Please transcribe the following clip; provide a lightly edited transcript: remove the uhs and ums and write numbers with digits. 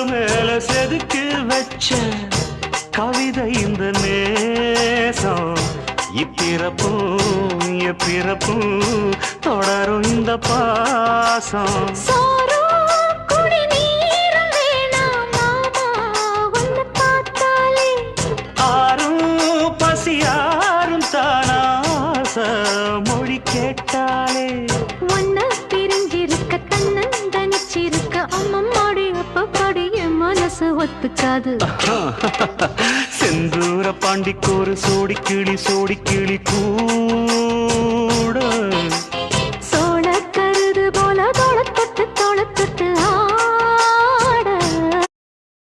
மேல செதுக்கு வச்ச கவிதை இந்த நேசம் இப்பிறப்பும் எப்பிறப்பும் தொடரும் இந்த பாசம் பசியாரும் தானாச மொழி கேட்டாலே ஒன்ன பிரிஞ்சிருக்க தன்னந்தனிச்சிருக்க அம்மம்மாடி அப்பப்படி என் மனசு ஒத்துக்காது செந்தூர பாண்டிக்கோரு சோடி கிளி கூ